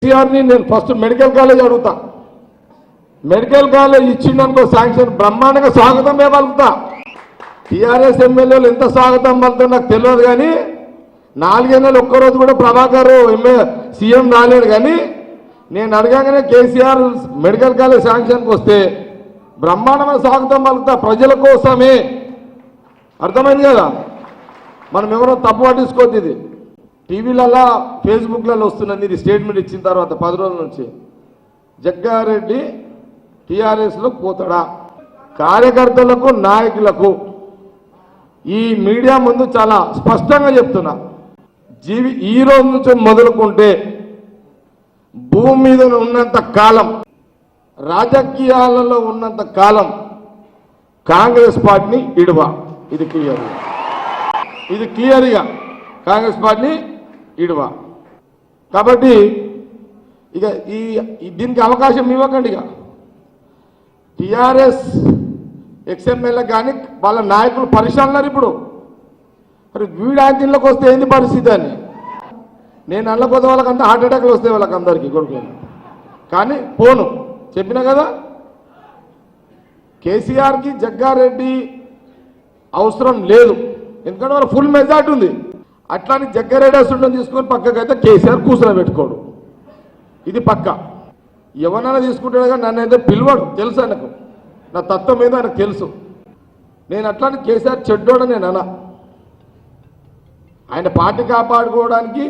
కేసీఆర్ని నేను first medical college అడుగుతా. మెడికల్ కాలేజ్ ఇచ్చిండనుకో శాంక్షన్ బ్రహ్మాండంగా స్వాగతమే పలుకుతా. టీఆర్ఎస్ ఎమ్మెల్యేలు ఎంత స్వాగతం పలుకుతారో నాకు తెలియదు, కానీ 4 నెలలు ఒక్కరోజు కూడా ప్రభాకర్ సీఎం రాలేడు. కానీ నేను అడగగానే కేసీఆర్ మెడికల్ కాలేజ్ శాంక్షన్కి వస్తే బ్రహ్మాండమైన స్వాగతం పలుకుతా, ప్రజల కోసమే. అర్థమైంది కదా? మనం ఎవరో తప్పు పట్టించుకోవద్దు. ఇది టీవీలలో ఫేస్బుక్లలో వస్తున్నది. ఇది స్టేట్మెంట్ ఇచ్చిన తర్వాత 10 రోజుల నుంచి జగ్గారెడ్డి టీఆర్ఎస్లో పోతాడా? కార్యకర్తలకు నాయకులకు ఈ మీడియా ముందు చాలా స్పష్టంగా చెప్తున్నా, ఈ రోజు నుంచి మొదలుకుంటే భూమి మీద ఉన్నంత కాలం, రాజకీయాలలో ఉన్నంత కాలం కాంగ్రెస్ పార్టీని ఇడువ. ఇది క్లియర్గా కాంగ్రెస్ పార్టీని ఇడువ. కాబట్టి ఇక దీనికి అవకాశం ఇవ్వకండి. ఇక టీఆర్ఎస్ ఎక్స్ఎమ్మెల్యే కానీ వాళ్ళ నాయకులు పరిశ్రమన్నారు. ఇప్పుడు మరి వీడాంతిలోకి వస్తే ఏంది పరిస్థితి అని నేను అల్లపోతే వాళ్ళకంతా హార్ట్ అటాక్లు వస్తాయి వాళ్ళకందరికీ కొడుకులు. కానీ పోను చెప్పినా కదా, కేసీఆర్కి జగ్గారెడ్డి అవసరం లేదు, ఎందుకంటే వాళ్ళ ఫుల్ మెజార్టీ ఉంది. అట్లాని జగ్గారెడ్డి అసలు తీసుకొని పక్కకైతే కేసీఆర్ కూర్చొని పెట్టుకోడు. ఇది పక్క. ఎవరైనా తీసుకుంటాడు కానీ నన్ను అయితే పిలవడు, తెలుసు ఆయనకు, నా తత్వం మీద ఆయనకు తెలుసు. నేను అట్లాంటి కేసీఆర్ చెడ్డోడని నేను అన్నా. ఆయన పార్టీ కాపాడుకోవడానికి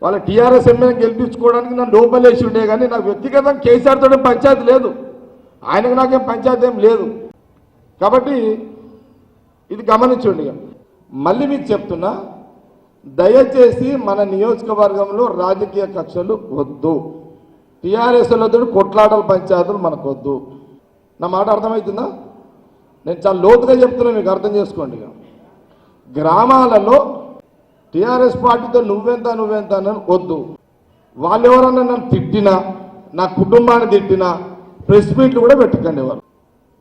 వాళ్ళ టీఆర్ఎస్ ఎమ్మెల్యే గెలిపించుకోవడానికి నన్ను లోపలేసి ఉండే, కానీ నాకు వ్యక్తిగతంగా కేసీఆర్తో పంచాయతీ లేదు, ఆయనకు నాకేం పంచాయతీ ఏం లేదు. కాబట్టి ఇది గమనించండి. మళ్ళీ మీకు చెప్తున్నా, దయచేసి మన నియోజకవర్గంలో రాజకీయ కక్షలు వద్దు, టీఆర్ఎస్లతో కొట్లాటల పంచాయతీలు మనకు వద్దు. నా మాట అర్థమవుతుందా? నేను చాలా లోతుగా చెప్తున్నా, మీకు అర్థం చేసుకోండి. గ్రామాలలో టీఆర్ఎస్ పార్టీతో నువ్వెంత అని వద్దు. వాళ్ళు ఎవరన్నా నన్ను తిట్టినా, నా కుటుంబాన్ని తిట్టినా ప్రెస్ మీట్లు కూడా పెట్టకండి.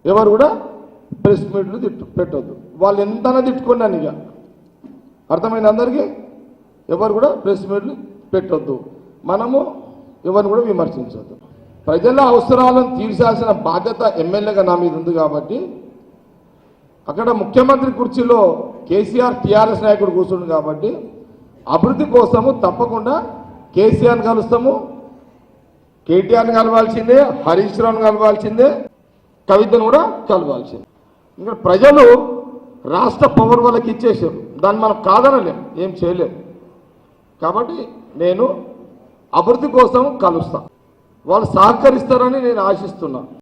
ఎవరు కూడా ప్రెస్ మీట్లు పెట్టొద్దు. వాళ్ళు ఎంతనా తిట్టుకున్నాను. ఇక అర్థమైంది అందరికీ? ఎవరు కూడా ప్రెస్ మీట్లు పెట్టొద్దు. మనము ఎవరిని కూడా విమర్శించొద్దు. ప్రజల అవసరాలను తీర్చాల్సిన బాధ్యత ఎమ్మెల్యేగా నా మీద ఉంది. కాబట్టి అక్కడ ముఖ్యమంత్రి కుర్చీలో కేసీఆర్ టీఆర్ఎస్ నాయకుడు కూర్చుండు. కాబట్టి అభివృద్ధి కోసము తప్పకుండా కేసీఆర్ని కలుస్తాము, కేటీఆర్ని కలవాల్సిందే, హరీష్ రావుని కలవాల్సిందే, కవితను కూడా కలవాల్సిందే. ఇంకా ప్రజలు రాష్ట్ర పవర్ వాళ్ళకి ఇచ్చేసారు, దాన్ని మనం కాదనలేం, ఏం చేయలేం. కాబట్టి నేను అభివృద్ధి కోసం కలుస్తా, వాళ్ళు సహకరిస్తారని నేను ఆశిస్తున్నా.